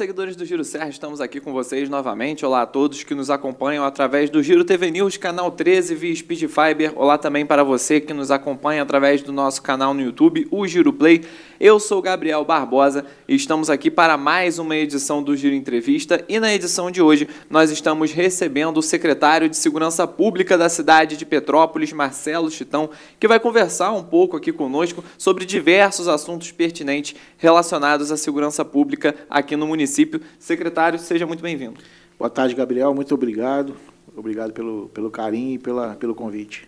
seguidores do Giro Serra, estamos aqui com vocês novamente. Olá a todos que nos acompanham através do Giro TV News, canal 13 via Speed Fiber. Olá também para você que nos acompanha através do nosso canal no YouTube, o Giro Play. Eu sou o Gabriel Barbosa e estamos aqui para mais uma edição do Giro Entrevista. E na edição de hoje nós estamos recebendo o secretário de Segurança Pública da cidade de Petrópolis, Marcelo Chitão, que vai conversar um pouco aqui conosco sobre diversos assuntos pertinentes relacionados à segurança pública aqui no município. Secretário, seja muito bem-vindo. Boa tarde, Gabriel. Muito obrigado. Obrigado pelo carinho e pelo convite.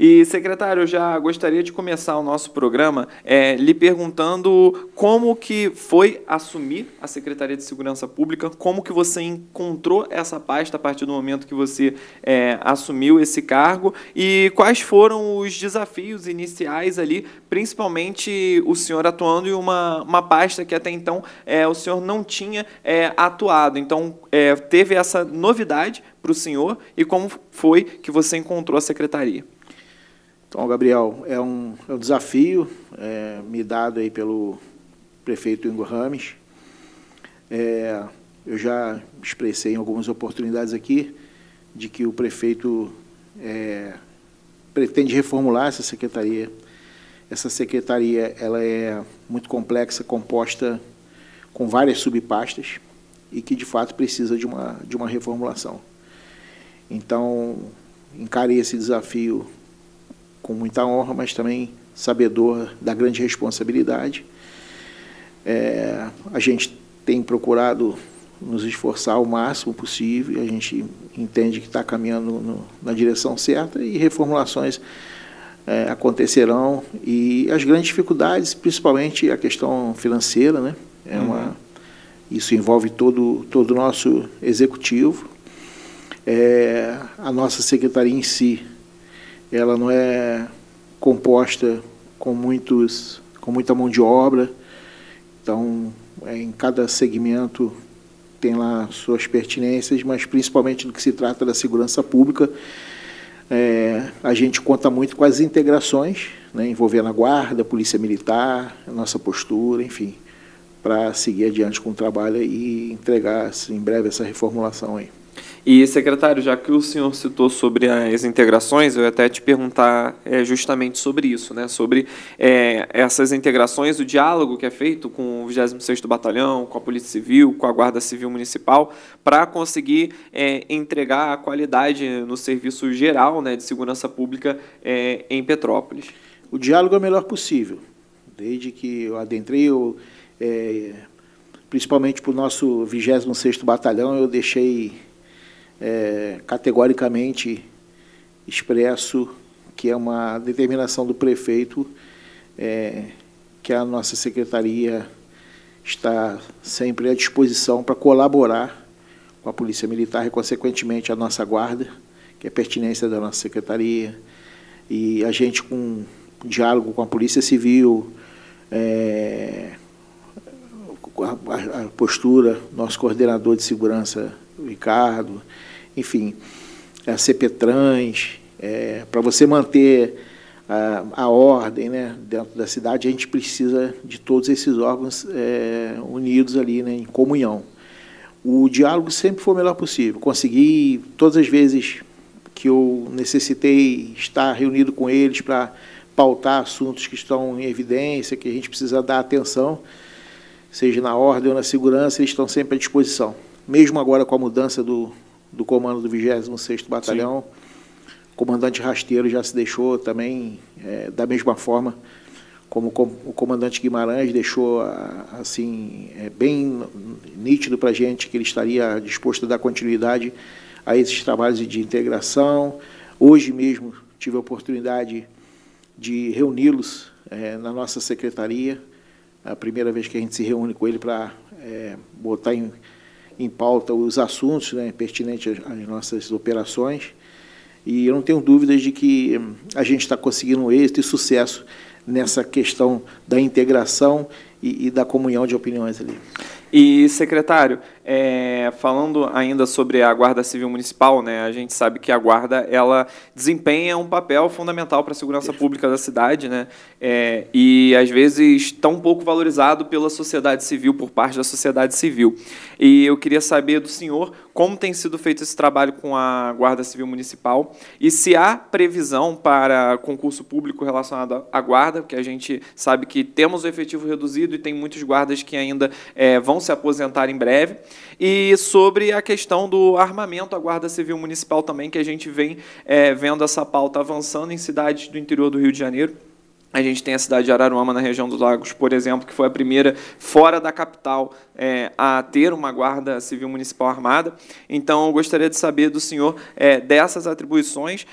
E, secretário, eu já gostaria de começar o nosso programa lhe perguntando como que foi assumir a Secretaria de Segurança Pública, como que você encontrou essa pasta a partir do momento que você assumiu esse cargo e quais foram os desafios iniciais ali, principalmente o senhor atuando em uma pasta que até então o senhor não tinha atuado. Então, teve essa novidade para o senhor e como foi que você encontrou a Secretaria? Então, Gabriel, é um desafio me dado aí pelo prefeito Ingo Rames. Eu já expressei em algumas oportunidades aqui de que o prefeito pretende reformular essa secretaria. Essa secretaria ela é muito complexa, composta com várias subpastas e que, de fato, precisa de uma reformulação. Então, encarei esse desafio com muita honra, mas também sabedor da grande responsabilidade. A gente tem procurado nos esforçar ao máximo possível, a gente entende que está caminhando na direção certa e reformulações acontecerão. E as grandes dificuldades, principalmente a questão financeira, né? Isso envolve todo o nosso executivo. A nossa secretaria em si, ela não é composta com muita mão de obra, então em cada segmento tem lá suas pertinências, mas principalmente no que se trata da segurança pública, a gente conta muito com as integrações, né, envolvendo a Guarda, a Polícia Militar, a nossa postura, enfim, para seguir adiante com o trabalho e entregar em breve essa reformulação aí. E, secretário, já que o senhor citou sobre as integrações, eu ia até te perguntar justamente sobre isso, né? Sobre essas integrações, o diálogo que é feito com o 26º Batalhão, com a Polícia Civil, com a Guarda Civil Municipal, para conseguir entregar a qualidade no serviço geral, né, de segurança pública em Petrópolis. O diálogo é o melhor possível. Desde que eu adentrei, principalmente para o nosso 26º Batalhão, eu deixei categoricamente expresso que é uma determinação do prefeito que a nossa secretaria está sempre à disposição para colaborar com a Polícia Militar e, consequentemente, a nossa Guarda, que é pertinência da nossa secretaria, e a gente, com diálogo com a Polícia Civil, a postura, nosso coordenador de segurança, o Ricardo, enfim, a CPTrans, para você manter a ordem, né, dentro da cidade, a gente precisa de todos esses órgãos unidos ali, né, em comunhão. O diálogo sempre foi o melhor possível. Consegui, todas as vezes que eu necessitei estar reunido com eles para pautar assuntos que estão em evidência, que a gente precisa dar atenção, seja na ordem ou na segurança, eles estão sempre à disposição. Mesmo agora com a mudança do comando do 26º Batalhão, sim, o comandante Rasteiro já se deixou também, da mesma forma como o comandante Guimarães deixou assim, bem nítido para a gente que ele estaria disposto a dar continuidade a esses trabalhos de integração. Hoje mesmo tive a oportunidade de reuni-los na nossa secretaria, a primeira vez que a gente se reúne com ele para botar em pauta os assuntos, né, pertinentes às nossas operações, e eu não tenho dúvidas de que a gente está conseguindo um êxito e sucesso nessa questão da integração e da comunhão de opiniões ali. E, secretário, Falando ainda sobre a Guarda Civil Municipal, né, a gente sabe que a Guarda ela desempenha um papel fundamental para a segurança pública da cidade, né, e às vezes tão pouco valorizado pela sociedade civil, por parte da sociedade civil. E eu queria saber do senhor como tem sido feito esse trabalho com a Guarda Civil Municipal e se há previsão para concurso público relacionado à Guarda, porque a gente sabe que temos o efetivo reduzido e tem muitos guardas que ainda vão se aposentar em breve. E sobre a questão do armamento à Guarda Civil Municipal também, que a gente vem vendo essa pauta avançando em cidades do interior do Rio de Janeiro. A gente tem a cidade de Araruama, na região dos Lagos, por exemplo, que foi a primeira fora da capital a ter uma Guarda Civil Municipal armada. Então, eu gostaria de saber do senhor dessas atribuições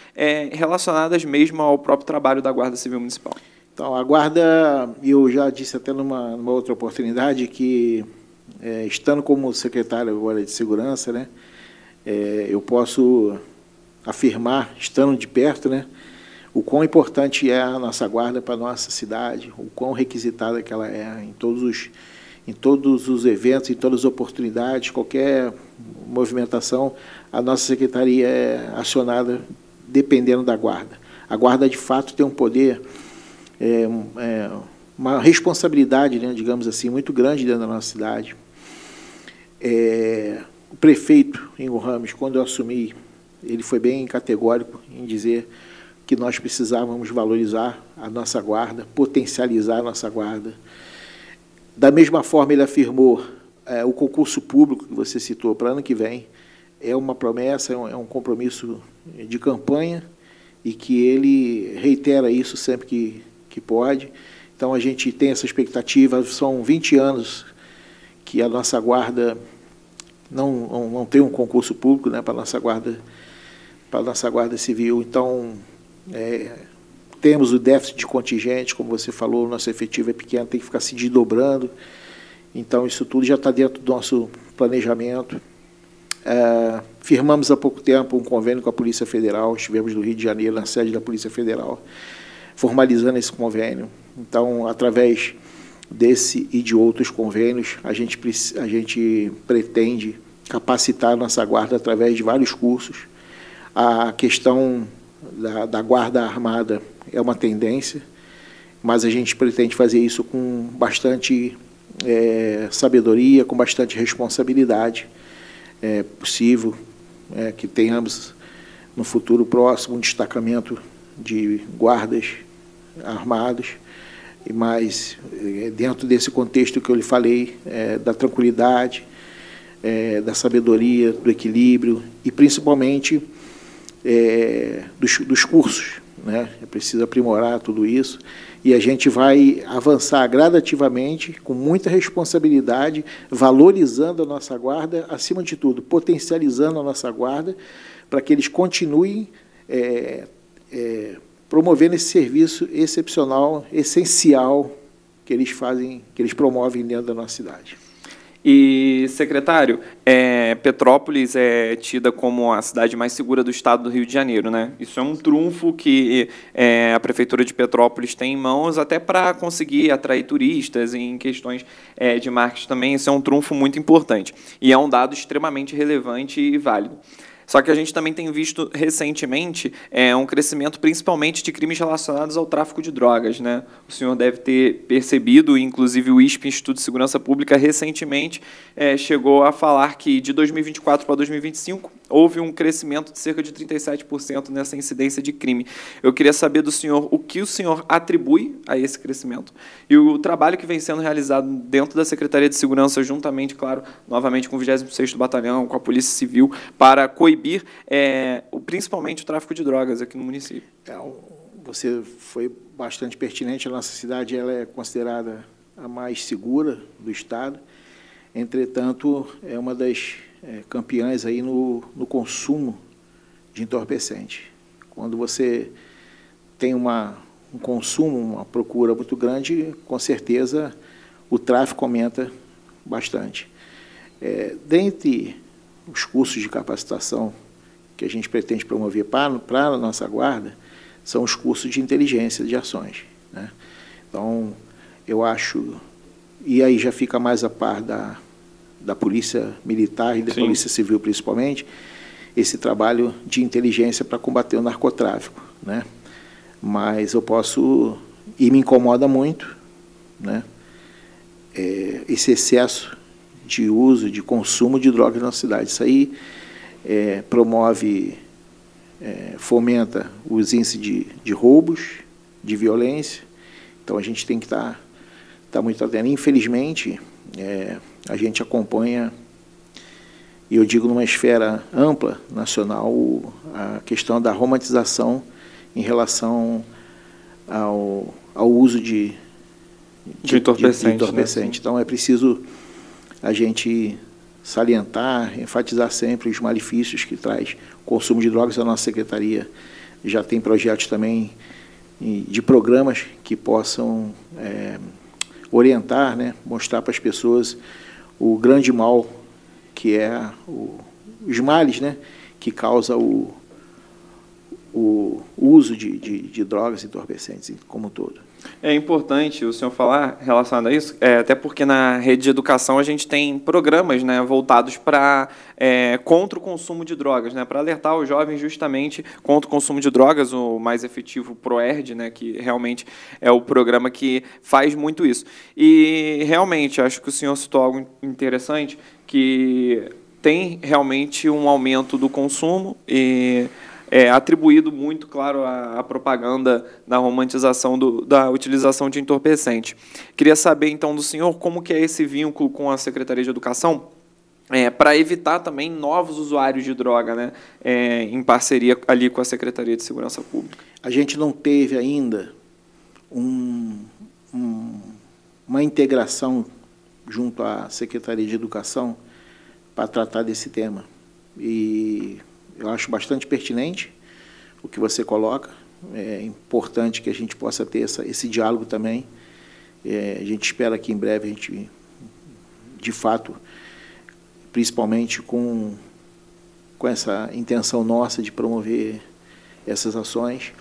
relacionadas mesmo ao próprio trabalho da Guarda Civil Municipal. Então, a Guarda, eu já disse até numa outra oportunidade que, estando como secretário agora de Segurança, né, eu posso afirmar, estando de perto, né, o quão importante é a nossa guarda para a nossa cidade, o quão requisitada que ela é em todos os eventos, em todas as oportunidades, qualquer movimentação, a nossa secretaria é acionada dependendo da guarda. A guarda, de fato, tem um poder, uma responsabilidade, né, digamos assim, muito grande dentro da nossa cidade. O prefeito, Ingo Ramos, quando eu assumi, ele foi bem categórico em dizer que nós precisávamos valorizar a nossa guarda, potencializar a nossa guarda. Da mesma forma, ele afirmou o concurso público que você citou para ano que vem é uma promessa, é um compromisso de campanha e que ele reitera isso sempre que pode. Então, a gente tem essa expectativa, são 20 anos que a nossa guarda não tem um concurso público, né, para a nossa guarda civil. Então, temos o déficit de contingente, como você falou, o nosso efetivo é pequeno, tem que ficar se desdobrando. Então, isso tudo já está dentro do nosso planejamento. Firmamos há pouco tempo um convênio com a Polícia Federal, estivemos no Rio de Janeiro, na sede da Polícia Federal, formalizando esse convênio. Então, através desse e de outros convênios, a gente pretende capacitar a nossa guarda através de vários cursos. A questão da guarda armada é uma tendência, mas a gente pretende fazer isso com bastante sabedoria, com bastante responsabilidade. É possível que tenhamos, no futuro próximo, um destacamento de guardas armados, mas dentro desse contexto que eu lhe falei, da tranquilidade, da sabedoria, do equilíbrio e, principalmente, dos cursos, né? É preciso aprimorar tudo isso e a gente vai avançar gradativamente, com muita responsabilidade, valorizando a nossa guarda, acima de tudo, potencializando a nossa guarda, para que eles continuem promovendo esse serviço excepcional, essencial, que eles fazem, que eles promovem dentro da nossa cidade. E, secretário, Petrópolis é tida como a cidade mais segura do estado do Rio de Janeiro, né? Isso é um trunfo que a Prefeitura de Petrópolis tem em mãos até para conseguir atrair turistas em questões de marketing também. Isso é um trunfo muito importante e é um dado extremamente relevante e válido. Só que a gente também tem visto recentemente um crescimento principalmente de crimes relacionados ao tráfico de drogas, né? O senhor deve ter percebido, inclusive o ISP, Instituto de Segurança Pública, recentemente chegou a falar que de 2024 para 2025 houve um crescimento de cerca de 37% nessa incidência de crime. Eu queria saber do senhor o que o senhor atribui a esse crescimento e o trabalho que vem sendo realizado dentro da Secretaria de Segurança, juntamente, claro, novamente com o 26º Batalhão, com a Polícia Civil, para coibir principalmente o tráfico de drogas aqui no município. Você foi bastante pertinente. A nossa cidade ela é considerada a mais segura do estado. Entretanto, é uma das campeãs aí no consumo de entorpecente. Quando você tem um consumo, uma procura muito grande, com certeza o tráfico aumenta bastante. Dentre os cursos de capacitação que a gente pretende promover para a nossa guarda, são os cursos de inteligência de ações, né? Então, eu acho, e aí já fica mais a par da Polícia Militar e da Sim. Polícia Civil, principalmente, esse trabalho de inteligência para combater o narcotráfico, né? Mas eu posso, e me incomoda muito, né, esse excesso de uso, de consumo de drogas na cidade. Isso aí promove, fomenta os índices de roubos, de violência. Então a gente tem que estar muito atento. Infelizmente, a gente acompanha, e eu digo numa esfera ampla, nacional, a questão da romantização em relação ao uso de entorpecente. Né? Então é preciso a gente salientar, enfatizar sempre os malefícios que traz o consumo de drogas. A nossa secretaria já tem projetos também de programas que possam orientar, né, mostrar para as pessoas o grande mal que é os males, né, que causa o uso de drogas entorpecentes como um todo. É importante o senhor falar relacionado a isso, até porque na rede de educação a gente tem programas, né, voltados para contra o consumo de drogas, né, para alertar os jovens justamente contra o consumo de drogas, o mais efetivo ProERD, né, que realmente é o programa que faz muito isso. E realmente acho que o senhor citou algo interessante, que tem realmente um aumento do consumo e atribuído muito, claro, à propaganda da romantização da utilização de entorpecente. Queria saber, então, do senhor como que é esse vínculo com a Secretaria de Educação para evitar também novos usuários de droga, né, em parceria ali com a Secretaria de Segurança Pública. A gente não teve ainda uma integração junto à Secretaria de Educação para tratar desse tema. E eu acho bastante pertinente o que você coloca. É importante que a gente possa ter esse diálogo também. A gente espera que em breve a gente, de fato, principalmente com essa intenção nossa de promover essas ações,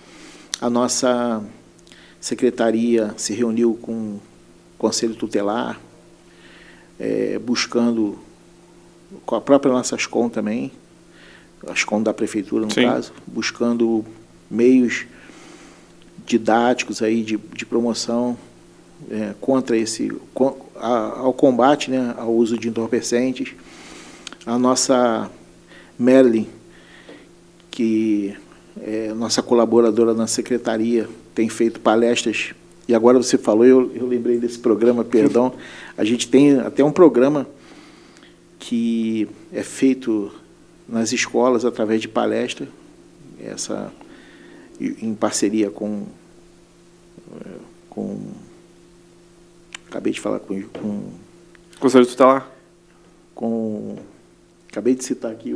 a nossa secretaria se reuniu com o Conselho Tutelar, buscando, com a própria nossa Ascom também, Ascom da Prefeitura, no caso, buscando meios didáticos aí de promoção contra ao combate, né, ao uso de entorpecentes. A nossa Merlin, que é nossa colaboradora na secretaria, tem feito palestras, e agora você falou, eu lembrei desse programa, perdão, a gente tem até um programa que é feito nas escolas através de palestra, em parceria com acabei de falar com Conselho Tutelar? Acabei de citar aqui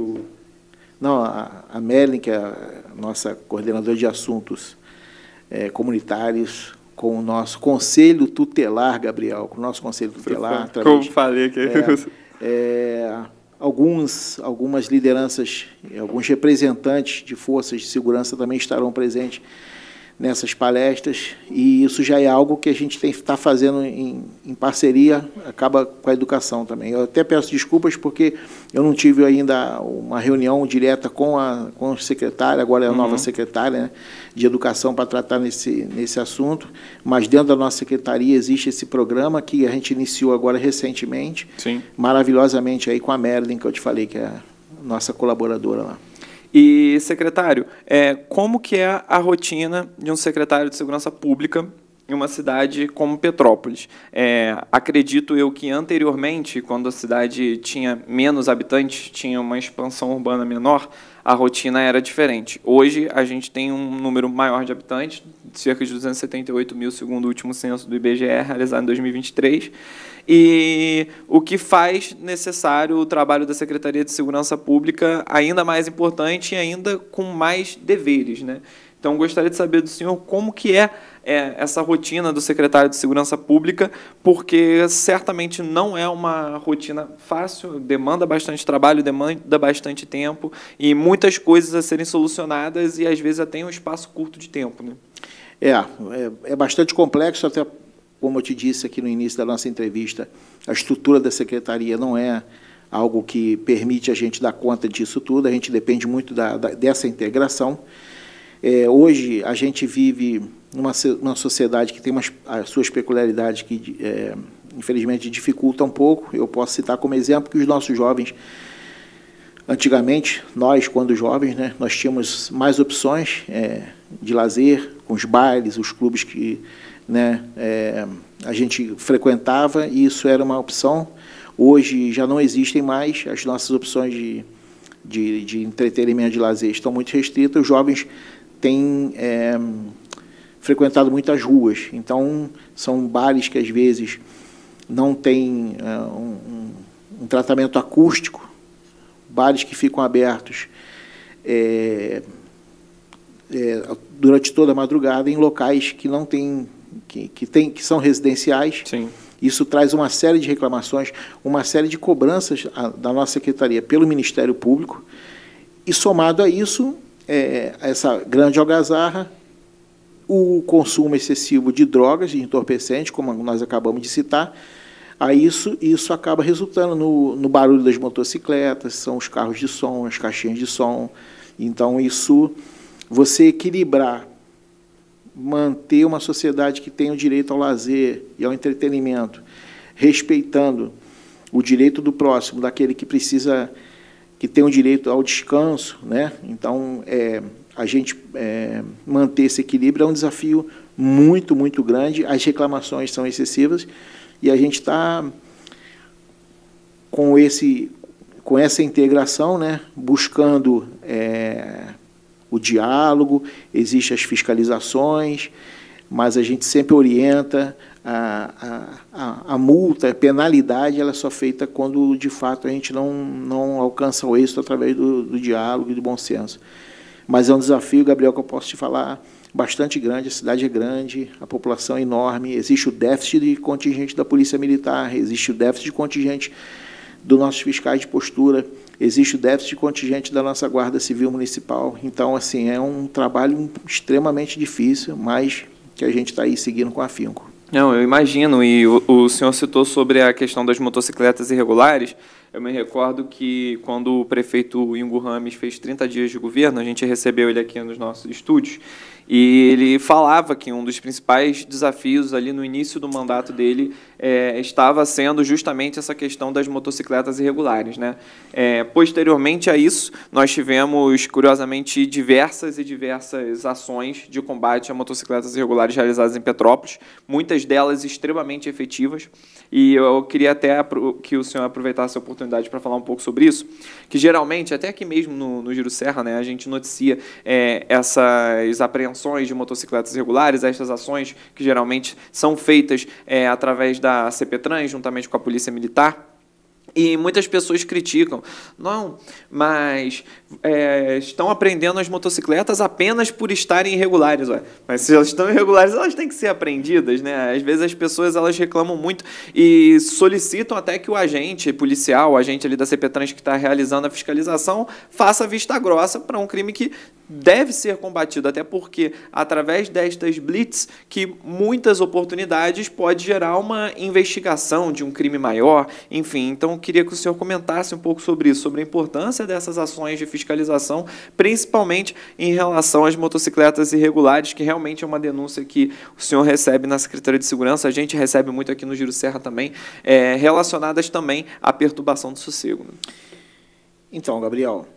a Merlin, que é a nossa coordenadora de assuntos comunitários, com o nosso Conselho Tutelar, Gabriel, com o nosso Conselho Tutelar. Como falei aqui. Algumas lideranças, alguns representantes de forças de segurança também estarão presentes nessas palestras, e isso já é algo que a gente está fazendo em parceria, acaba com a educação também. Eu até peço desculpas porque eu não tive ainda uma reunião direta com o secretário, agora é a nova secretária, né, de Educação, para tratar nesse assunto, mas dentro da nossa secretaria existe esse programa que a gente iniciou agora recentemente, maravilhosamente aí com a Merlin, que eu te falei, que é a nossa colaboradora lá. E, secretário, como que é a rotina de um secretário de Segurança Pública em uma cidade como Petrópolis? Acredito eu que anteriormente, quando a cidade tinha menos habitantes, tinha uma expansão urbana menor, a rotina era diferente. Hoje, a gente tem um número maior de habitantes, cerca de 278 mil, segundo o último censo do IBGE, realizado em 2023, e o que faz necessário o trabalho da Secretaria de Segurança Pública ainda mais importante e ainda com mais deveres, né? Então, gostaria de saber do senhor como que é essa rotina do secretário de Segurança Pública, porque certamente não é uma rotina fácil, demanda bastante trabalho, demanda bastante tempo e muitas coisas a serem solucionadas e, às vezes, até em um espaço curto de tempo, né? É bastante complexo, até como eu te disse aqui no início da nossa entrevista, a estrutura da secretaria não é algo que permite a gente dar conta disso tudo, a gente depende muito dessa integração. Hoje, a gente vive numa sociedade que tem as suas peculiaridades que, infelizmente, dificultam um pouco. Eu posso citar como exemplo que os nossos jovens, antigamente, nós, quando jovens, né, nós tínhamos mais opções de lazer, com os bailes, os clubes que, né, a gente frequentava, e isso era uma opção. Hoje já não existem mais, as nossas opções de entretenimento, de lazer, estão muito restritas. Os jovens têm frequentado muitas ruas, então são bares que às vezes não têm um tratamento acústico, bares que ficam abertos durante toda a madrugada em locais que não têm, que são residenciais. Sim. Isso traz uma série de reclamações, uma série de cobranças da nossa secretaria pelo Ministério Público, e somado a isso, essa grande algazarra, o consumo excessivo de drogas e entorpecentes, como nós acabamos de citar, isso acaba resultando no barulho das motocicletas, são os carros de som, as caixinhas de som. Então, isso, você equilibrar, manter uma sociedade que tem o direito ao lazer e ao entretenimento, respeitando o direito do próximo, daquele que precisa, que tem o direito ao descanso, né? Então, a gente manter esse equilíbrio é um desafio muito, muito grande. As reclamações são excessivas e a gente está com essa integração, né, buscando o diálogo, existem as fiscalizações, mas a gente sempre orienta, a multa, a penalidade, ela é só feita quando, de fato, a gente não alcança o êxito através do diálogo e do bom senso. Mas é um desafio, Gabriel, que eu posso te falar, bastante grande, a cidade é grande, a população é enorme, existe o déficit de contingente da Polícia Militar, existe o déficit de contingente dos nossos fiscais de postura, existe o déficit de contingente da nossa Guarda Civil Municipal. Então, assim, é um trabalho extremamente difícil, mas que a gente está aí seguindo com afinco. Não, eu imagino, e o senhor citou sobre a questão das motocicletas irregulares. Eu me recordo que, quando o prefeito Ingo Rames fez 30 dias de governo, a gente recebeu ele aqui nos nossos estúdios, e ele falava que um dos principais desafios ali no início do mandato dele estava sendo justamente essa questão das motocicletas irregulares, né? Posteriormente a isso, nós tivemos, curiosamente, diversas ações de combate a motocicletas irregulares realizadas em Petrópolis, muitas delas extremamente efetivas, e eu queria até que o senhor aproveitasse a oportunidade para falar um pouco sobre isso, que geralmente, até aqui mesmo no Giro Serra, né, a gente noticia essas apreensões de motocicletas irregulares, estas ações que geralmente são feitas através da CPTRANS, juntamente com a Polícia Militar. E muitas pessoas criticam, não, mas estão apreendendo as motocicletas apenas por estarem irregulares. Ué. Mas se elas estão irregulares, elas têm que ser apreendidas, né? Às vezes as pessoas elas reclamam muito e solicitam até que o agente policial, o agente ali da CPTRANS que está realizando a fiscalização, faça vista grossa para um crime que deve ser combatido, até porque, através destas blitz, que muitas oportunidades pode gerar uma investigação de um crime maior, enfim. Então, queria que o senhor comentasse um pouco sobre isso, sobre a importância dessas ações de fiscalização, principalmente em relação às motocicletas irregulares, que realmente é uma denúncia que o senhor recebe na Secretaria de Segurança, a gente recebe muito aqui no Giro Serra também, relacionadas também à perturbação do sossego. Então, Gabriel,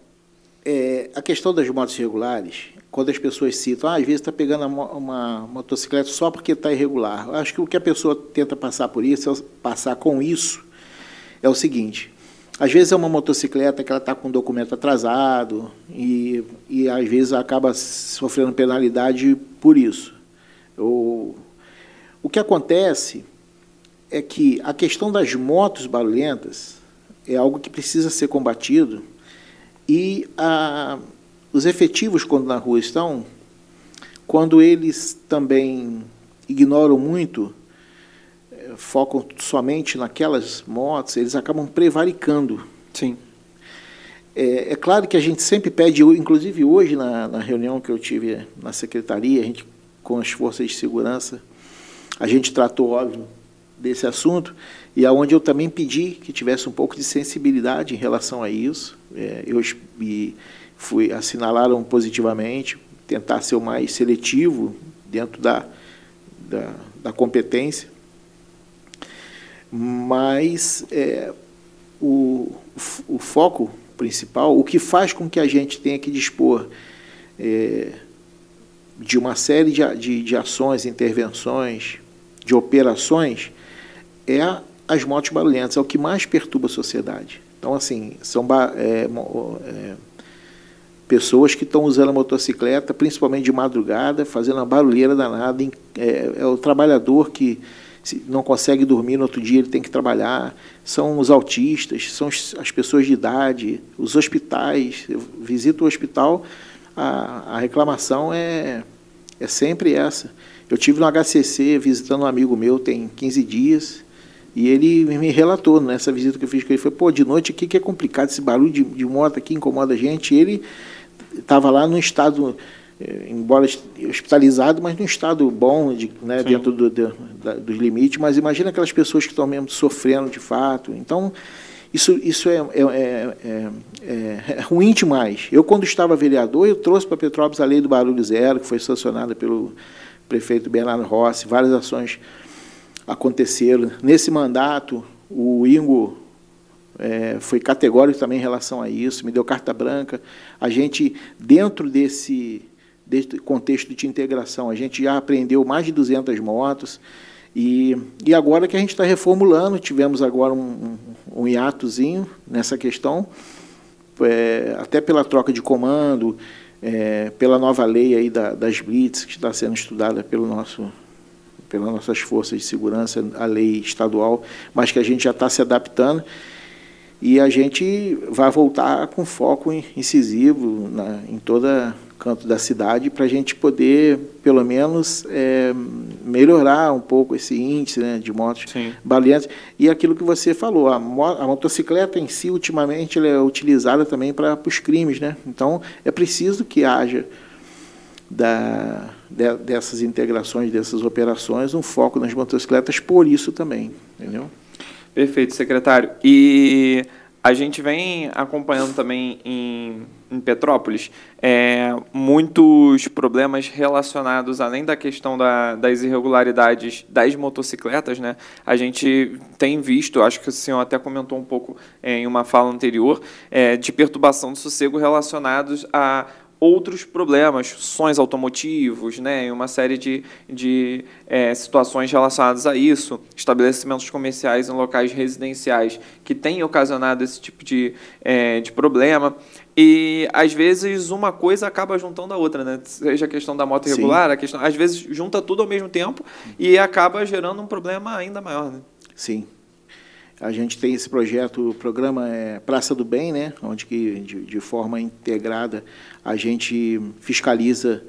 a questão das motos irregulares, quando as pessoas citam, às vezes está pegando uma motocicleta só porque está irregular. Eu acho que o que a pessoa tenta passar por isso, passar com isso, é o seguinte: às vezes é uma motocicleta que ela está com um documento atrasado e às vezes acaba sofrendo penalidade por isso. O que acontece é que a questão das motos barulhentas é algo que precisa ser combatido. E os efetivos, quando na rua estão, quando eles também ignoram muito, focam somente naquelas motos, eles acabam prevaricando. Sim. É claro que a gente sempre pede, inclusive hoje na reunião que eu tive na secretaria, a gente, com as forças de segurança, a gente tratou, óbvio, desse assunto, e aonde eu também pedi que tivesse um pouco de sensibilidade em relação a isso. Assinalaram positivamente, tentar ser o mais seletivo dentro da competência, mas o foco principal, o que faz com que a gente tenha que dispor de uma série de ações, intervenções, de operações, as motos barulhentas, é o que mais perturba a sociedade. Então, assim, são pessoas que estão usando a motocicleta, principalmente de madrugada, fazendo uma barulheira danada. É o trabalhador que não consegue dormir no outro dia, ele tem que trabalhar. São os autistas, são as pessoas de idade, os hospitais. Eu visito o hospital, a reclamação é sempre essa. Eu tive no HCC visitando um amigo meu, tem 15 dias, e ele me relatou nessa visita que eu fiz com ele, foi, pô, de noite aqui que é complicado, esse barulho de moto aqui incomoda a gente. E ele estava lá num estado, embora hospitalizado, mas num estado bom, né, dentro dos limites. Mas imagina aquelas pessoas que estão mesmo sofrendo de fato. Então, isso é ruim demais. Eu, quando estava vereador, eu trouxe para Petrópolis a lei do barulho zero, que foi sancionada pelo prefeito Bernardo Rossi. Várias ações aconteceram. Nesse mandato, o Ingo foi categórico também em relação a isso, me deu carta branca. A gente, dentro desse contexto de integração, a gente já apreendeu mais de 200 motos, e agora que a gente está reformulando, tivemos agora um hiatozinho nessa questão, até pela troca de comando, pela nova lei aí das Blitz, que está sendo estudada pelas nossas forças de segurança, a lei estadual, mas que a gente já está se adaptando, e a gente vai voltar com foco incisivo em todo canto da cidade, para a gente poder, pelo menos, melhorar um pouco esse índice, né, de motos barulhentas. E aquilo que você falou, a motocicleta em si, ultimamente, ela é utilizada também para os crimes, né? Então, é preciso que haja dessas integrações, dessas operações, um foco nas motocicletas, por isso também, entendeu? Perfeito, secretário. E a gente vem acompanhando também em Petrópolis muitos problemas relacionados, além da questão das irregularidades das motocicletas, né? A gente tem visto, acho que o senhor até comentou um pouco em uma fala anterior, de perturbação do sossego relacionados a outros problemas, sons automotivos, né, e uma série de situações relacionadas a isso, estabelecimentos comerciais em locais residenciais que têm ocasionado esse tipo de problema. E, às vezes, uma coisa acaba juntando a outra, né? Seja a questão da moto irregular, às vezes junta tudo ao mesmo tempo e acaba gerando um problema ainda maior, né? Sim. A gente tem esse projeto, o programa Praça do Bem, né, onde que, de forma integrada, a gente fiscaliza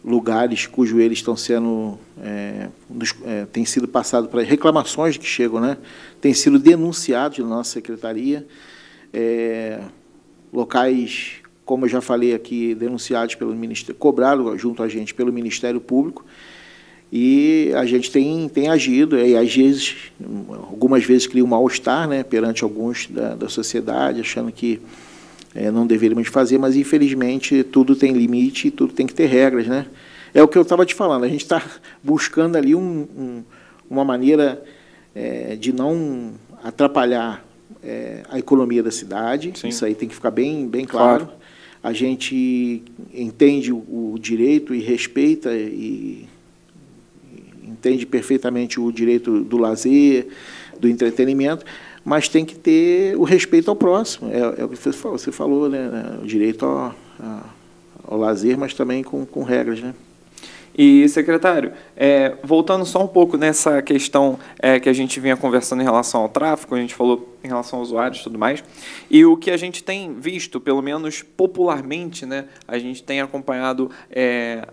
lugares cujos eles estão sendo, tem sido passado para reclamações que chegam, né, tem sido denunciados na nossa secretaria, locais, como eu já falei aqui, denunciados pelo Ministério, cobrados junto a gente pelo Ministério Público. E a gente tem agido, e às vezes, algumas vezes cria um mal-estar, né, perante alguns da sociedade, achando que não deveríamos fazer, mas infelizmente tudo tem limite e tudo tem que ter regras, né? É o que eu estava te falando, a gente está buscando ali uma maneira de não atrapalhar a economia da cidade. Sim. Isso aí tem que ficar bem claro. A gente entende o direito e respeita e entende perfeitamente o direito do lazer, do entretenimento, mas tem que ter o respeito ao próximo. É o que você falou, né? O direito ao lazer, mas também com regras, né? E, secretário, voltando só um pouco nessa questão que a gente vinha conversando em relação ao tráfego, a gente falou em relação aos usuários e tudo mais, e o que a gente tem visto, pelo menos popularmente, né, a gente tem acompanhado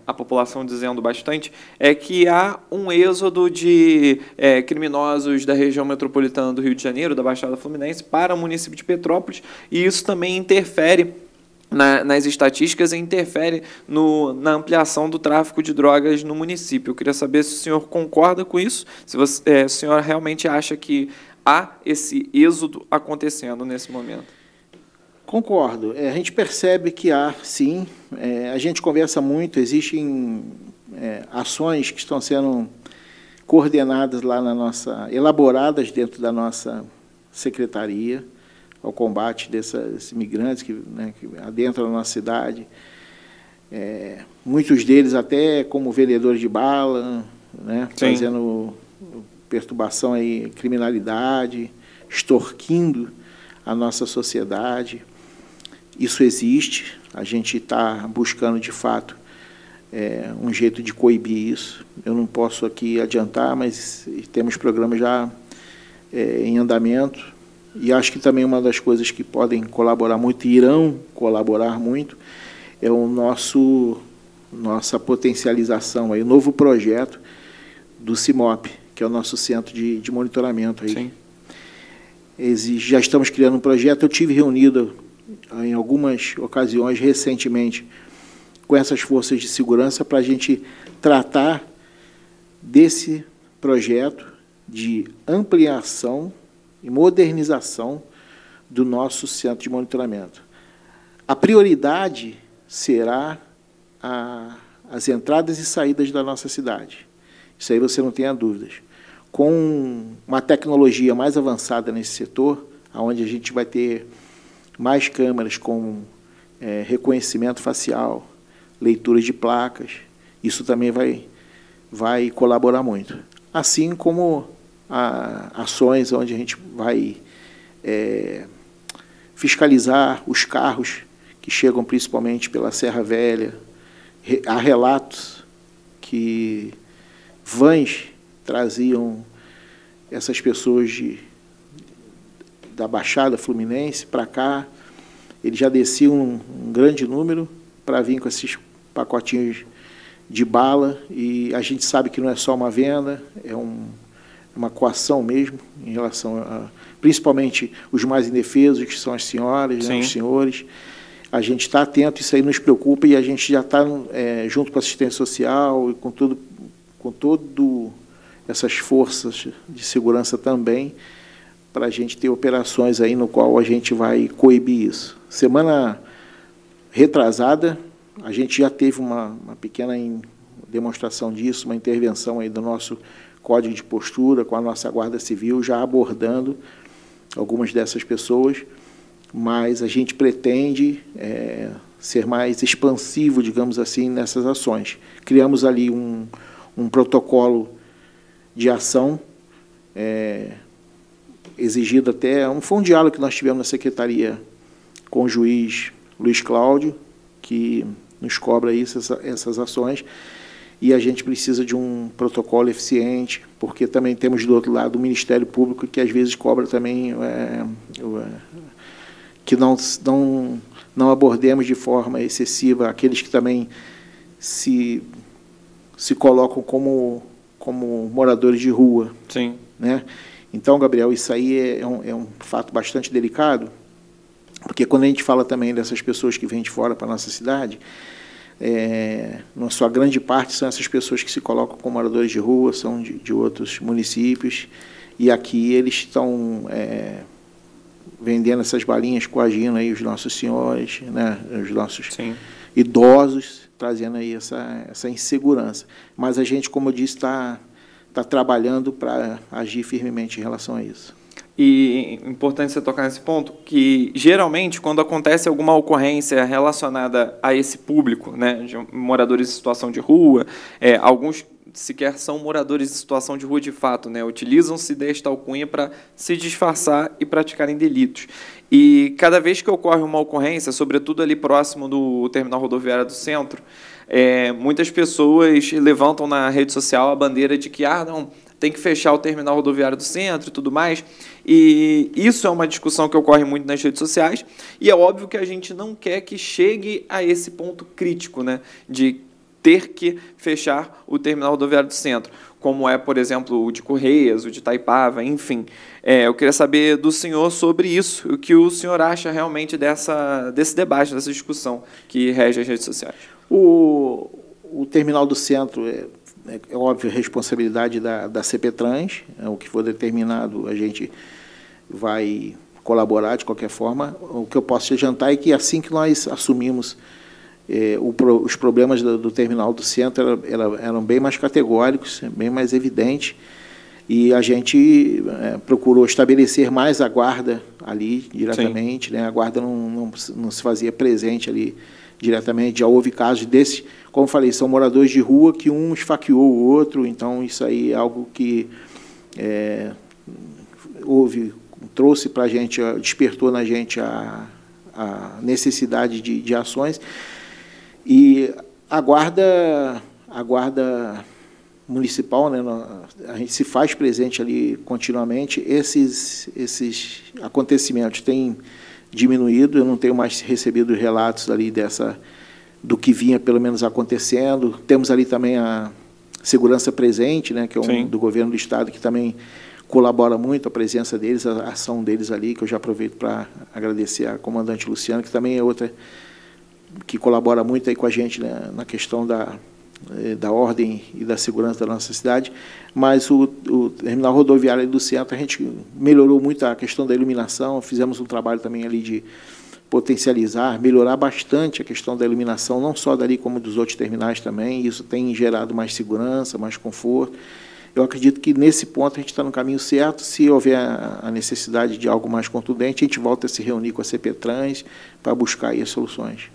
a população dizendo bastante, é que há um êxodo de criminosos da região metropolitana do Rio de Janeiro, da Baixada Fluminense, para o município de Petrópolis, e isso também interfere nas estatísticas e interfere na ampliação do tráfico de drogas no município. Eu queria saber se o senhor concorda com isso, se o senhor realmente acha que há esse êxodo acontecendo nesse momento. Concordo. A gente percebe que há, sim. A gente conversa muito, existem ações que estão sendo coordenadas lá elaboradas dentro da nossa secretaria, ao combate desses imigrantes que adentram a nossa cidade. Muitos deles até como vendedores de bala, fazendo perturbação aí, criminalidade, extorquindo a nossa sociedade. Isso existe, a gente está buscando, de fato, um jeito de coibir isso. Eu não posso aqui adiantar, mas temos programas já em andamento. E acho que também uma das coisas que podem colaborar muito, e irão colaborar muito, é o nossa potencialização, aí, o novo projeto do CIMOP, que é o nosso centro de monitoramento. Aí. Sim. Já estamos criando um projeto, eu tive reunido em algumas ocasiões recentemente com essas forças de segurança para a gente tratar desse projeto de ampliação e modernização do nosso centro de monitoramento. A prioridade será as entradas e saídas da nossa cidade. Isso aí você não tenha dúvidas. Com uma tecnologia mais avançada nesse setor, onde a gente vai ter mais câmeras com reconhecimento facial, leituras de placas, isso também vai colaborar muito. Assim como ações onde a gente vai fiscalizar os carros que chegam principalmente pela Serra Velha. Há relatos que vans traziam essas pessoas da Baixada Fluminense para cá. Eles já desciam um grande número para vir com esses pacotinhos de bala, e a gente sabe que não é só uma venda, é uma coação mesmo, em relação principalmente os mais indefesos, que são as senhoras, os senhores. A gente está atento, isso aí nos preocupa, e a gente já está junto com a assistência social e com todo essas forças de segurança também, para a gente ter operações aí no qual a gente vai coibir isso. Semana retrasada, a gente já teve uma pequena demonstração disso, uma intervenção aí do nosso Código de Postura, com a nossa Guarda Civil, já abordando algumas dessas pessoas, mas a gente pretende ser mais expansivo, digamos assim, nessas ações. Criamos ali um protocolo de ação, exigido até, foi um diálogo que nós tivemos na Secretaria com o juiz Luiz Cláudio, que nos cobra essas ações, e a gente precisa de um protocolo eficiente, porque também temos do outro lado o Ministério Público, que às vezes cobra também que não abordemos de forma excessiva aqueles que também se colocam como moradores de rua. Sim. Né? Então, Gabriel, isso aí é um fato bastante delicado, porque quando a gente fala também dessas pessoas que vêm de fora para a nossa cidade, na sua grande parte são essas pessoas que se colocam como moradores de rua, são de outros municípios, e aqui eles estão vendendo essas balinhas, coagindo aí os nossos senhores, né, os nossos idosos, trazendo aí essa insegurança. Mas a gente, como eu disse, está trabalhando para agir firmemente em relação a isso. E é importante você tocar nesse ponto, que geralmente quando acontece alguma ocorrência relacionada a esse público, né, de moradores em situação de rua, alguns sequer são moradores em situação de rua de fato, né, utilizam-se desta alcunha para se disfarçar e praticarem delitos. E cada vez que ocorre uma ocorrência, sobretudo ali próximo do terminal rodoviário do centro, muitas pessoas levantam na rede social a bandeira de que não, tem que fechar o terminal rodoviário do centro e tudo mais. E isso é uma discussão que ocorre muito nas redes sociais, e é óbvio que a gente não quer que chegue a esse ponto crítico, né, de ter que fechar o terminal rodoviário do centro, como é, por exemplo, o de Correias, o de Itaipava, enfim. Eu queria saber do senhor sobre isso, o que o senhor acha realmente desse debate, dessa discussão que rege as redes sociais. O terminal do centro é óbvio, responsabilidade da CPTrans, o que for determinado a gente vai colaborar de qualquer forma. O que eu posso te adiantar é que assim que nós assumimos os problemas do terminal do centro eram bem mais categóricos, bem mais evidentes, e a gente procurou estabelecer mais a guarda ali diretamente, né? A guarda não se fazia presente ali diretamente. Já houve casos desses, como falei, são moradores de rua que um esfaqueou o outro, então isso aí é algo que trouxe para a gente, despertou na gente a necessidade de ações. E a guarda municipal, né, a gente se faz presente ali continuamente. Esses acontecimentos têm diminuído, eu não tenho mais recebido relatos ali do que vinha pelo menos acontecendo. Temos ali também a Segurança Presente, né, que é do governo do estado, que também colabora muito, a presença deles, a ação deles ali, que eu já aproveito para agradecer a comandante Luciana, que também é outra que colabora muito aí com a gente, né, na questão da ordem e da segurança da nossa cidade. Mas o terminal rodoviário do centro, a gente melhorou muito a questão da iluminação, fizemos um trabalho também ali de potencializar, melhorar bastante a questão da iluminação, não só dali como dos outros terminais também. Isso tem gerado mais segurança, mais conforto. Eu acredito que nesse ponto a gente está no caminho certo. Se houver a necessidade de algo mais contundente, a gente volta a se reunir com a CPTrans para buscar aí as soluções.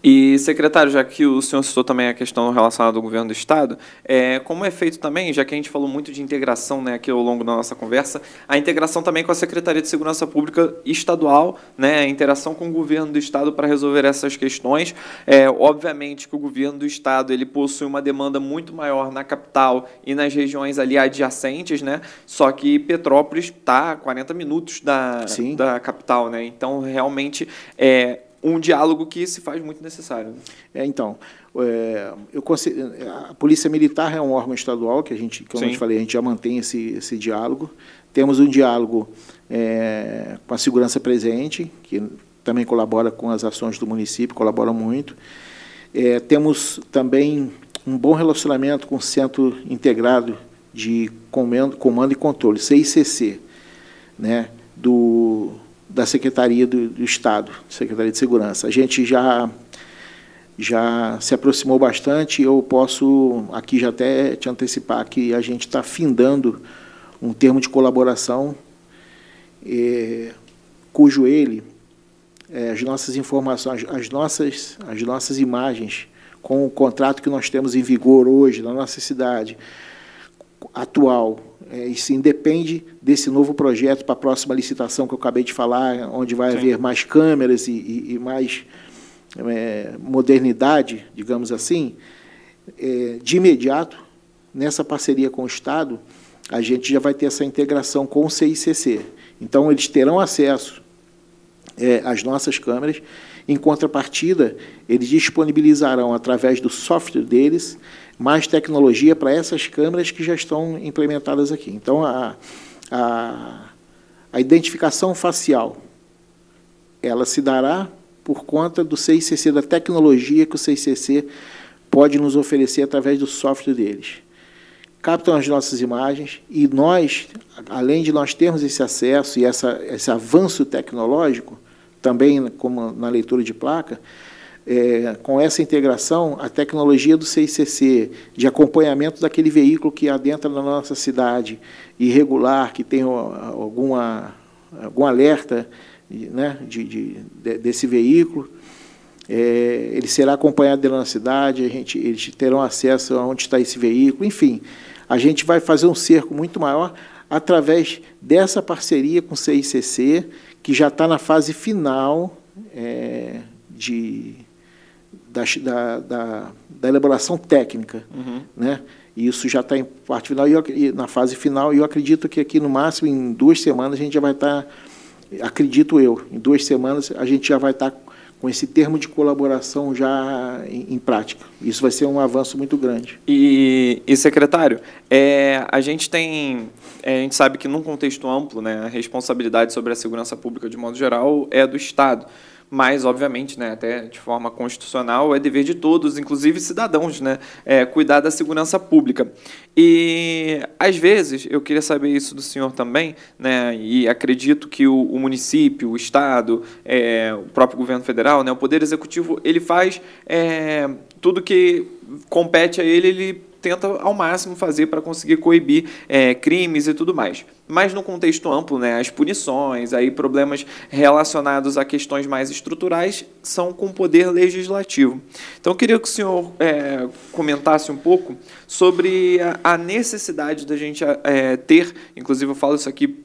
E, secretário, já que o senhor citou também a questão relacionada ao governo do Estado, como é feito também, já que a gente falou muito de integração, né, aqui ao longo da nossa conversa, a integração também com a Secretaria de Segurança Pública Estadual, né, a interação com o governo do Estado para resolver essas questões. Obviamente que o governo do Estado ele possui uma demanda muito maior na capital e nas regiões ali adjacentes, né, só que Petrópolis está a 40 minutos da capital, né, então realmente um diálogo que se faz muito necessário. Então, a Polícia Militar é um órgão estadual que como eu te falei, a gente já mantém esse diálogo. Temos um diálogo com a Segurança Presente, que também colabora com as ações do município, colabora muito. Temos também um bom relacionamento com o Centro Integrado de Comando e Controle, CICC, né, da Secretaria do Estado, Secretaria de Segurança. A gente já se aproximou bastante. Eu posso aqui já até te antecipar que a gente está findando um termo de colaboração, cujo as nossas informações, as nossas imagens, com o contrato que nós temos em vigor hoje na nossa cidade atual, isso independe desse novo projeto para a próxima licitação que eu acabei de falar, onde vai haver mais câmeras e mais modernidade, digamos assim. De imediato, nessa parceria com o Estado, a gente já vai ter essa integração com o CICC. Então, eles terão acesso às nossas câmeras. Em contrapartida, eles disponibilizarão, através do software deles, mais tecnologia para essas câmeras que já estão implementadas aqui. Então, a identificação facial, ela se dará por conta do CICC, da tecnologia que o CICC pode nos oferecer através do software deles. Captam as nossas imagens e nós, além de nós termos esse acesso e esse avanço tecnológico, também como na leitura de placa, com essa integração, a tecnologia do CICC, de acompanhamento daquele veículo que adentra na nossa cidade, irregular, que tem algum alerta, né, desse veículo, ele será acompanhado dentro da cidade, eles terão acesso a onde está esse veículo, enfim, a gente vai fazer um cerco muito maior através dessa parceria com o CICC, que já está na fase final da elaboração técnica, né? E isso já está em parte final e na fase final, e eu acredito que aqui, no máximo, em 2 semanas, a gente já vai estar, acredito eu, em 2 semanas, a gente já vai estar esse termo de colaboração já em prática. Isso vai ser um avanço muito grande. E secretário, a gente sabe que num contexto amplo, né, a responsabilidade sobre a segurança pública de modo geral é do Estado. Mas, obviamente, né, até de forma constitucional, é dever de todos, inclusive cidadãos, né, cuidar da segurança pública. E, às vezes, eu queria saber isso do senhor também, né, e acredito que o município, o Estado, o próprio governo federal, né, o Poder Executivo, ele faz tudo que compete a ele tenta ao máximo fazer para conseguir coibir crimes e tudo mais. Mas no contexto amplo, né, as punições, aí problemas relacionados a questões mais estruturais são com o poder legislativo. Então, eu queria que o senhor comentasse um pouco sobre a necessidade da gente ter, inclusive eu falo isso aqui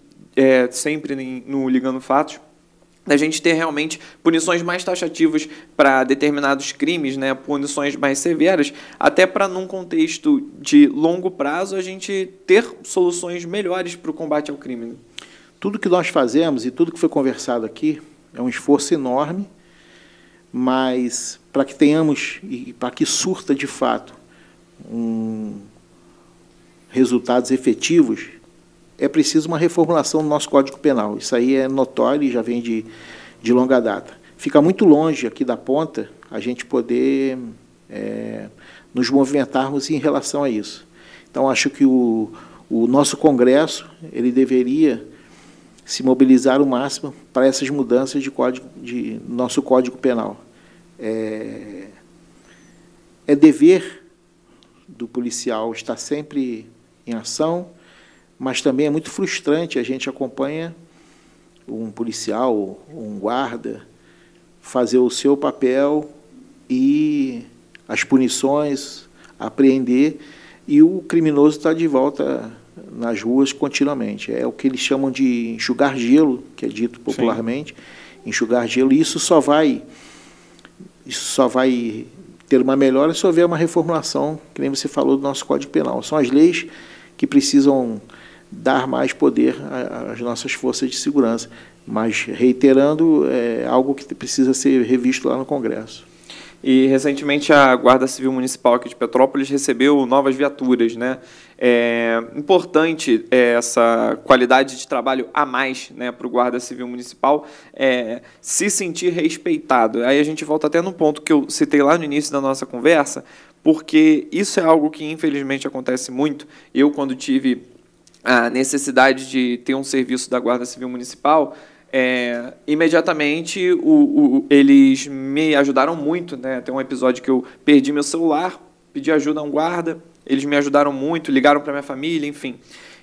sempre no Ligando Fatos, da gente ter realmente punições mais taxativas para determinados crimes, né, punições mais severas, até para, num contexto de longo prazo, a gente ter soluções melhores para o combate ao crime. Tudo que nós fazemos e tudo que foi conversado aqui é um esforço enorme, mas para que tenhamos e para que surta de fato resultados efetivos, é preciso uma reformulação do nosso Código Penal. Isso aí é notório e já vem de longa data. Fica muito longe aqui da ponta a gente poder nos movimentarmos em relação a isso. Então, acho que o nosso Congresso ele deveria se mobilizar o máximo para essas mudanças de nosso Código Penal. É dever do policial estar sempre em ação, mas também é muito frustrante, a gente acompanha um policial, um guarda, fazer o seu papel e as punições, apreender, e o criminoso está de volta nas ruas continuamente. É o que eles chamam de enxugar gelo, que é dito popularmente, sim, enxugar gelo, e isso só vai ter uma melhora se houver uma reformulação, que nem você falou, do nosso Código Penal. São as leis que precisam dar mais poder às nossas forças de segurança. Mas, reiterando, é algo que precisa ser revisto lá no Congresso. E, recentemente, a Guarda Civil Municipal aqui de Petrópolis recebeu novas viaturas, né? É importante essa qualidade de trabalho a mais, né, para o Guarda Civil Municipal se sentir respeitado. Aí a gente volta até no ponto que eu citei lá no início da nossa conversa, porque isso é algo que, infelizmente, acontece muito. Eu, quando tive a necessidade de ter um serviço da Guarda Civil Municipal, imediatamente eles me ajudaram muito, né? Tem um episódio que eu perdi meu celular, pedi ajuda a um guarda, eles me ajudaram muito, ligaram para minha família, enfim,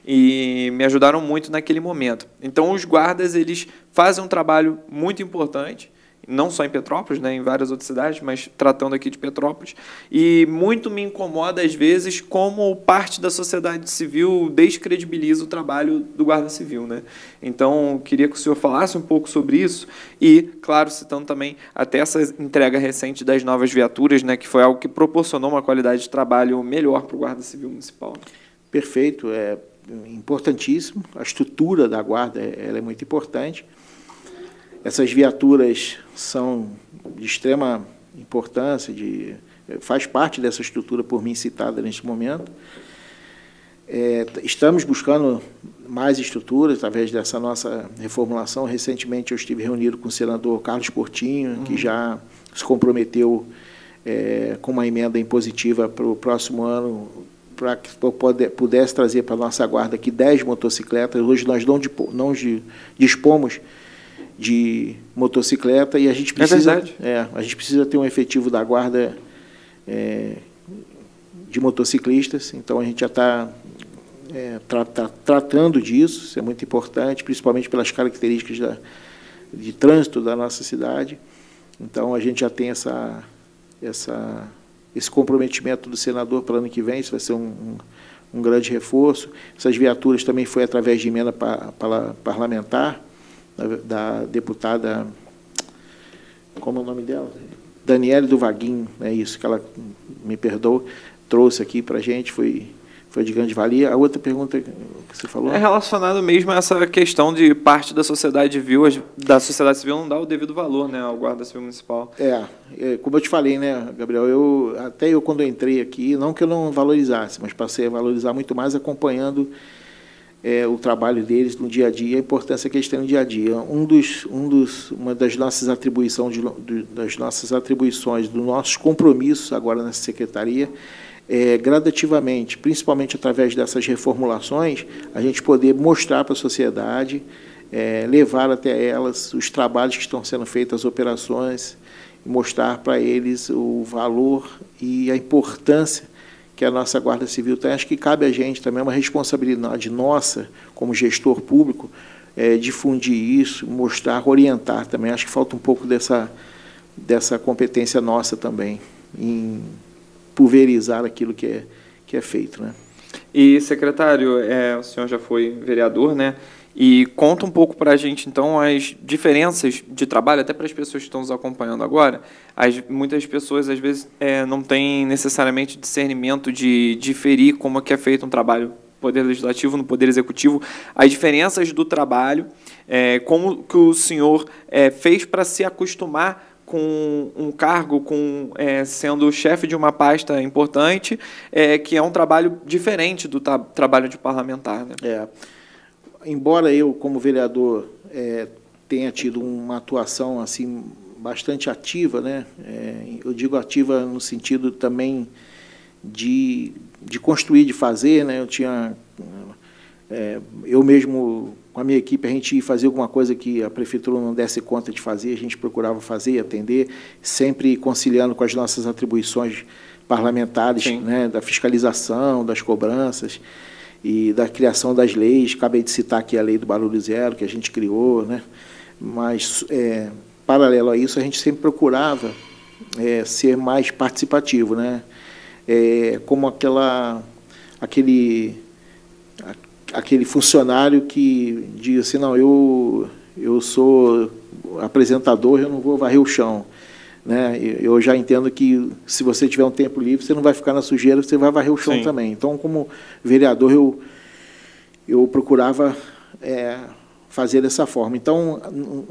e me ajudaram muito naquele momento. Então, os guardas, eles fazem um trabalho muito importante, não só em Petrópolis, né, em várias outras cidades, mas tratando aqui de Petrópolis, e muito me incomoda, às vezes, como parte da sociedade civil descredibiliza o trabalho do Guarda Civil, né? Então, queria que o senhor falasse um pouco sobre isso e, claro, citando também até essa entrega recente das novas viaturas, né, que foi algo que proporcionou uma qualidade de trabalho melhor para o Guarda Civil Municipal. Perfeito, é importantíssimo. A estrutura da Guarda ela é muito importante. Essas viaturas são de extrema importância, faz parte dessa estrutura por mim citada neste momento. Estamos buscando mais estruturas através dessa nossa reformulação. Recentemente eu estive reunido com o senador Carlos Portinho, que já se comprometeu com uma emenda impositiva para o próximo ano, para que pudesse trazer para a nossa guarda aqui 10 motocicletas. Hoje nós não dispomos de motocicleta e a gente precisa, a gente precisa ter um efetivo da guarda de motociclistas, então a gente já está tratando disso, isso é muito importante, principalmente pelas características de trânsito da nossa cidade. Então a gente já tem esse comprometimento do senador para o ano que vem, isso vai ser um grande reforço. Essas viaturas também foi através de emenda parlamentar, da deputada, como é o nome dela? Daniele do Vaguinho, é isso, que ela, me perdoa, trouxe aqui para a gente, foi foi de grande valia. A outra pergunta que você falou? É relacionado mesmo a essa questão de parte da sociedade civil, não dá o devido valor, né, ao Guarda Civil Municipal. Como eu te falei, né, Gabriel, até eu quando eu entrei aqui, não que eu não valorizasse, mas passei a valorizar muito mais acompanhando o trabalho deles no dia a dia, a importância que eles têm no dia a dia. Uma das nossas atribuições, dos nossos compromissos agora nessa secretaria, gradativamente, principalmente através dessas reformulações, a gente poder mostrar para a sociedade, levar até elas os trabalhos que estão sendo feitos, as operações, e mostrar para eles o valor e a importância que a nossa Guarda Civil tem. Acho que cabe a gente também, uma responsabilidade nossa, como gestor público, difundir isso, mostrar, orientar também. Acho que falta um pouco dessa competência nossa também, em pulverizar aquilo que é feito, né? E, secretário, o senhor já foi vereador, né? E conta um pouco para a gente, então, as diferenças de trabalho, até para as pessoas que estão nos acompanhando agora. Muitas pessoas, às vezes, não têm necessariamente discernimento de diferir como é que é feito um trabalho no Poder Legislativo, no Poder Executivo, as diferenças do trabalho, como que o senhor fez para se acostumar com um cargo, sendo chefe de uma pasta importante, que é um trabalho diferente do trabalho de parlamentar, né? Embora eu, como vereador, tenha tido uma atuação assim bastante ativa, né? Eu digo ativa no sentido também de construir, de fazer, né? Eu mesmo, com a minha equipe, a gente ia fazer alguma coisa que a prefeitura não desse conta de fazer, a gente procurava fazer, atender, sempre conciliando com as nossas atribuições parlamentares, né? Da fiscalização, das cobranças e da criação das leis. Acabei de citar aqui a lei do barulho zero, que a gente criou, né? Mas, paralelo a isso, a gente sempre procurava ser mais participativo, né? Como aquele funcionário que diz assim, não, eu sou apresentador, eu não vou varrer o chão, né? Eu já entendo que, se você tiver um tempo livre, você não vai ficar na sujeira, você vai varrer o chão também. Então, como vereador, eu procurava fazer dessa forma. Então,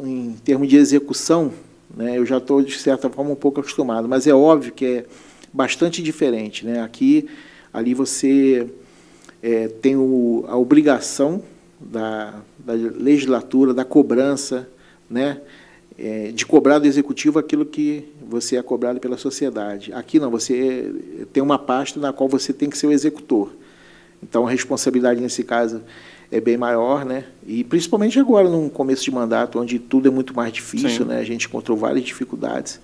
em termos de execução, né, eu já estou, de certa forma, um pouco acostumado, mas é óbvio que é bastante diferente, né? Ali você tem a obrigação da legislatura, da cobrança, né? De cobrar do executivo aquilo que você é cobrado pela sociedade. Aqui não, você tem uma pasta na qual você tem que ser o executor. Então, a responsabilidade, nesse caso, é bem maior, né? E principalmente agora, no começo de mandato, onde tudo é muito mais difícil, né? A gente encontrou várias dificuldades.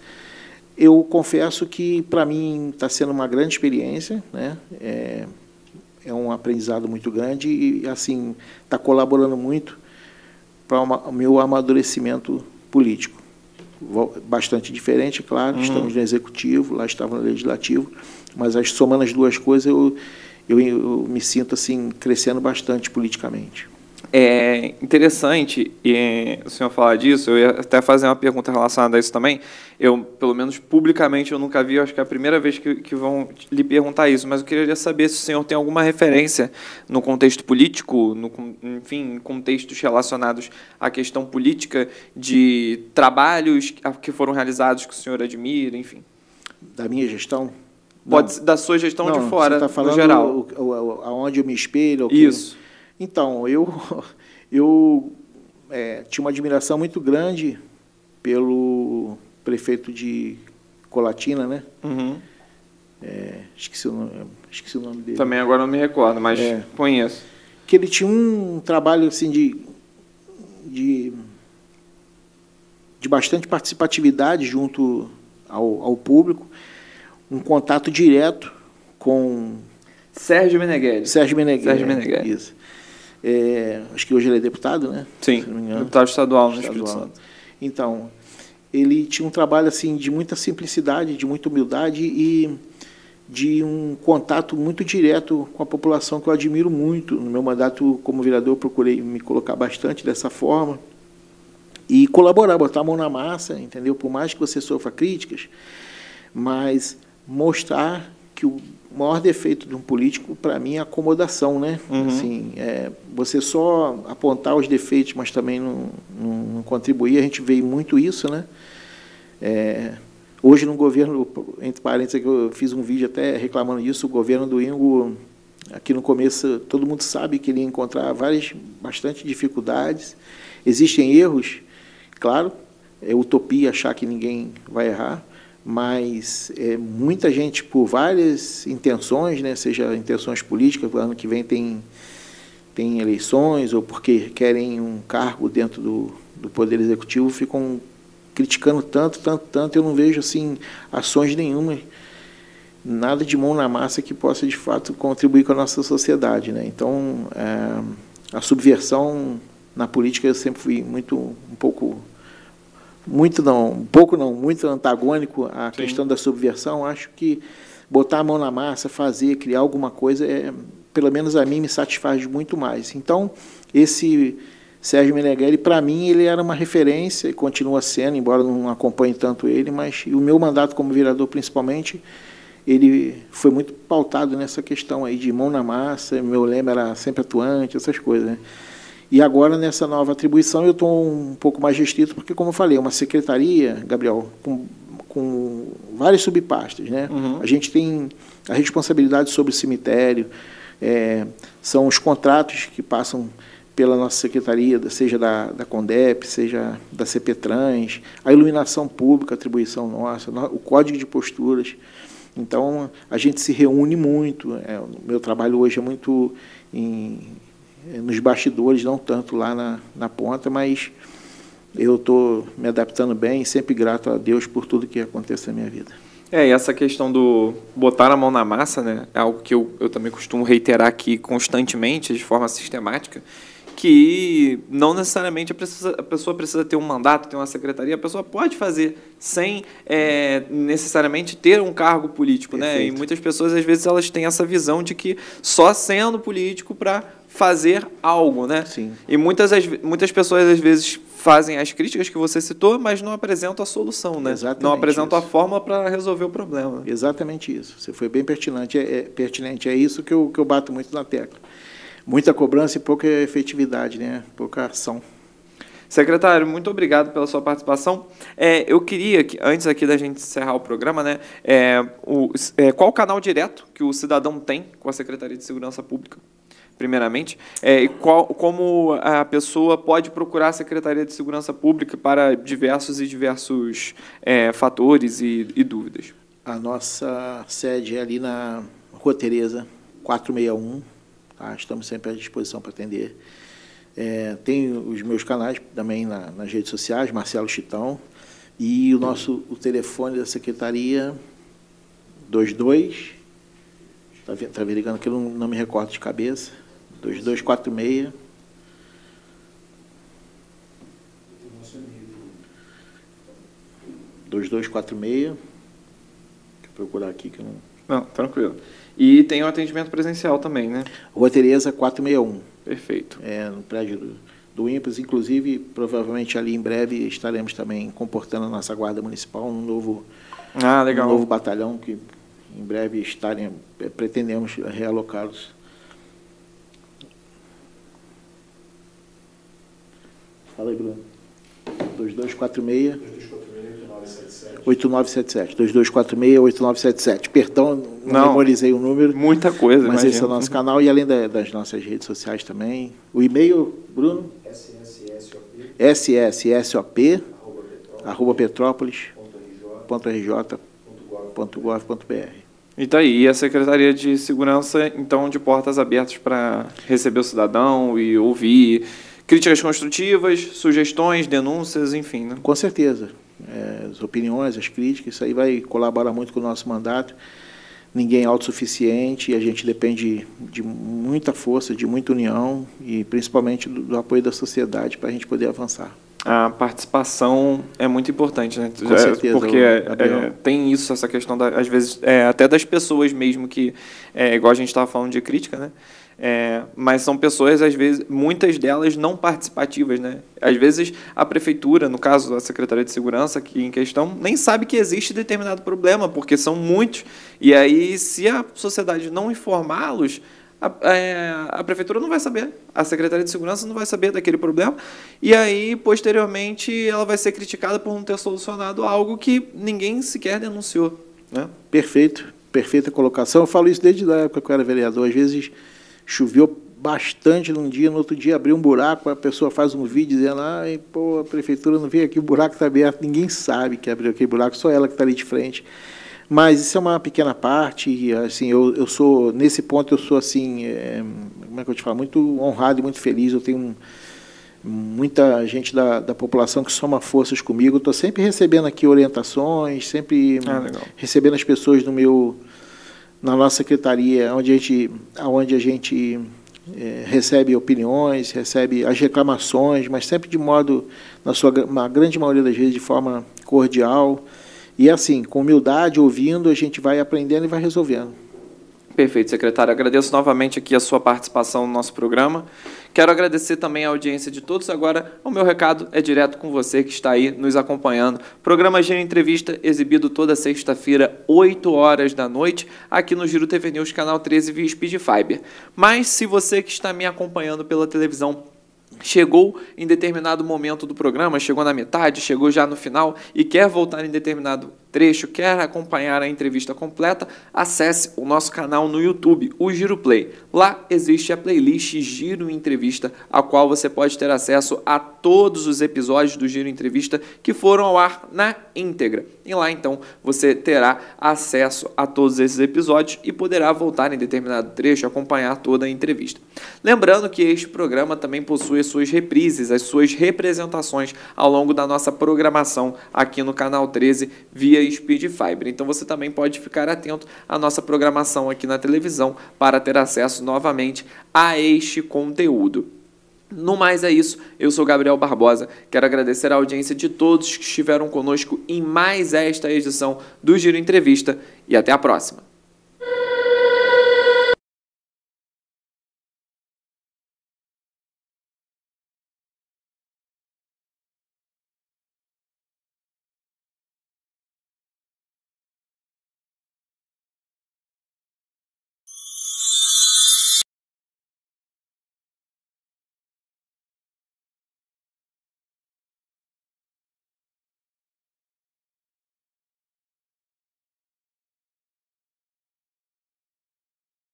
Eu confesso que, para mim, está sendo uma grande experiência, né? É um aprendizado muito grande e, assim, está colaborando muito para o meu amadurecimento político. Bastante diferente, claro, estamos no Executivo, lá estava no Legislativo, mas, somando as duas coisas, eu me sinto assim crescendo bastante politicamente. É interessante o senhor falar disso. Eu ia até fazer uma pergunta relacionada a isso também. Eu, pelo menos publicamente, eu nunca vi, eu acho que é a primeira vez que vão lhe perguntar isso, mas eu queria saber se o senhor tem alguma referência no contexto político, enfim, em contextos relacionados à questão política, de trabalhos que foram realizados que o senhor admira, enfim. Da minha gestão? Pode ser da sua gestão de fora, você tá falando no geral. Aonde eu me espelho? Isso. Então, eu tinha uma admiração muito grande pelo prefeito de Colatina, né? Esqueci o nome dele. Também agora não me recordo, mas conheço. Que ele tinha um trabalho assim de bastante participatividade junto ao público, um contato direto com Sérgio Meneghelli. Sérgio Meneghelli. Isso. Acho que hoje ele é deputado, né? Sim, deputado estadual no Espírito Santo. Então, ele tinha um trabalho assim de muita simplicidade, de muita humildade e de um contato muito direto com a população, que eu admiro muito. No meu mandato como vereador, eu procurei me colocar bastante dessa forma e colaborar, botar a mão na massa, entendeu? Por mais que você sofra críticas, mas mostrar que maior defeito de um político, para mim, é a acomodação, né? Assim, você só apontar os defeitos, mas também não contribuir. A gente vê muito isso, né? Hoje, no governo, entre parênteses, eu fiz um vídeo até reclamando disso, o governo do Ingo, aqui no começo, todo mundo sabe que ele ia encontrar bastante dificuldades. Existem erros, claro, é utopia achar que ninguém vai errar, mas muita gente, por várias intenções, né, seja intenções políticas, o ano que vem tem eleições, ou porque querem um cargo dentro do Poder Executivo, ficam criticando tanto, eu não vejo assim, ações nenhuma, nada de mão na massa que possa, de fato, contribuir com a nossa sociedade, né? Então, a subversão na política eu sempre fui muito antagônico à questão da subversão. Acho que botar a mão na massa, criar alguma coisa, pelo menos a mim, me satisfaz muito mais. Então, esse Sérgio Meneghelli, para mim, ele era uma referência e continua sendo, embora não acompanhe tanto ele, mas o meu mandato como vereador, principalmente, ele foi muito pautado nessa questão aí de mão na massa, meu lema era sempre atuante, essas coisas, né? E agora, nessa nova atribuição, eu estou um pouco mais restrito, porque, como eu falei, é uma secretaria, Gabriel, com várias subpastas, né? A gente tem a responsabilidade sobre o cemitério, são os contratos que passam pela nossa secretaria, seja da CONDEP, seja da CPTrans, a iluminação pública, atribuição nossa, o código de posturas. Então, a gente se reúne muito. O meu trabalho hoje é muito nos bastidores, não tanto lá na ponta, mas eu estou me adaptando bem, sempre grato a Deus por tudo que acontece na minha vida. E essa questão do botar a mão na massa, né, é algo que eu também costumo reiterar aqui constantemente, de forma sistemática, que não necessariamente a pessoa precisa ter um mandato, ter uma secretaria, a pessoa pode fazer sem necessariamente ter um cargo político, né? E muitas pessoas, às vezes, elas têm essa visão de que só sendo político para fazer algo, né? Sim. E muitas pessoas, às vezes, fazem as críticas que você citou, mas não apresentam a solução, né? Exatamente, não apresentam isso. A forma para resolver o problema. Exatamente isso. Você foi bem pertinente. Pertinente. É isso que eu bato muito na tecla. Muita cobrança e pouca efetividade, né? Pouca ação. Secretário, muito obrigado pela sua participação. Eu queria, antes aqui da gente encerrar o programa, né, qual o canal direto que o cidadão tem com a Secretaria de Segurança Pública, primeiramente, e como a pessoa pode procurar a Secretaria de Segurança Pública para diversos fatores e dúvidas? A nossa sede é ali na Rua Tereza, 461. Tá? Estamos sempre à disposição para atender. Tem os meus canais também nas redes sociais, Marcelo Chitão, e o telefone da secretaria, 22, está averiguando que eu não me recordo de cabeça, 2246. Vou procurar aqui que eu não... Não, tranquilo. E tem o atendimento presencial também, né? Rua Tereza, 461. Perfeito. No prédio do INPAS. Inclusive, provavelmente ali em breve estaremos também comportando a nossa Guarda Municipal num novo batalhão que em breve pretendemos realocá-los. Fala aí, Bruno. 2246. 8977. 2246-8977. Perdão, não memorizei o número. Muita coisa, mas esse é o nosso canal, e além das nossas redes sociais também. O e-mail, Bruno? ssop@petrópolis.rj.gov.br. E tá aí, a Secretaria de Segurança, então, de portas abertas para receber o cidadão e ouvir críticas construtivas, sugestões, denúncias, enfim, né? Com certeza. As opiniões, as críticas, isso aí vai colaborar muito com o nosso mandato. Ninguém é autossuficiente, e a gente depende de muita força, de muita união e principalmente do apoio da sociedade para a gente poder avançar. A participação é muito importante, né? Com certeza. Porque tem isso, essa questão, às vezes, até das pessoas mesmo que, igual a gente estava falando de crítica, né? Mas são pessoas, às vezes, muitas delas não participativas, né? Às vezes a prefeitura, no caso a Secretaria de Segurança aqui em questão, nem sabe que existe determinado problema, porque são muitos. E aí, se a sociedade não informá-los, a prefeitura não vai saber, a Secretaria de Segurança não vai saber daquele problema, e aí, posteriormente, ela vai ser criticada por não ter solucionado algo que ninguém sequer denunciou, né? Perfeito, perfeita colocação. Eu falo isso desde a época que eu era vereador. Às vezes choveu bastante num dia, no outro dia abriu um buraco, a pessoa faz um vídeo dizendo, pô, a prefeitura não veio aqui, o buraco está aberto, ninguém sabe que abriu aquele buraco, só ela que está ali de frente. Mas isso é uma pequena parte, e assim, eu sou, nesse ponto, eu sou, assim, como é que eu te falo, muito honrado e muito feliz. Eu tenho muita gente da população que soma forças comigo. Estou sempre recebendo aqui orientações, sempre recebendo as pessoas na nossa secretaria, onde a gente recebe opiniões, recebe as reclamações, mas sempre de modo, na grande maioria das vezes, de forma cordial. E assim, com humildade, ouvindo, a gente vai aprendendo e vai resolvendo. Perfeito, secretário. Agradeço novamente aqui a sua participação no nosso programa. Quero agradecer também a audiência de todos. Agora, o meu recado é direto com você que está aí nos acompanhando. Programa Giro Entrevista, exibido toda sexta-feira, 8 horas da noite, aqui no Giro TV News, canal 13, via Speed Fiber. Mas, se você que está me acompanhando pela televisão chegou em determinado momento do programa, chegou na metade, chegou já no final e quer voltar em determinado trecho, quer acompanhar a entrevista completa, acesse o nosso canal no YouTube, o Giro Play. Lá existe a playlist Giro Entrevista, a qual você pode ter acesso a todos os episódios do Giro Entrevista que foram ao ar na íntegra. E lá, então, você terá acesso a todos esses episódios e poderá voltar em determinado trecho, acompanhar toda a entrevista. Lembrando que este programa também possui as suas reprises, as suas representações ao longo da nossa programação aqui no canal 13 via Speed Fiber. Então você também pode ficar atento à nossa programação aqui na televisão para ter acesso novamente a este conteúdo. No mais é isso, eu sou Gabriel Barbosa, quero agradecer a audiência de todos que estiveram conosco em mais esta edição do Giro Entrevista e até a próxima.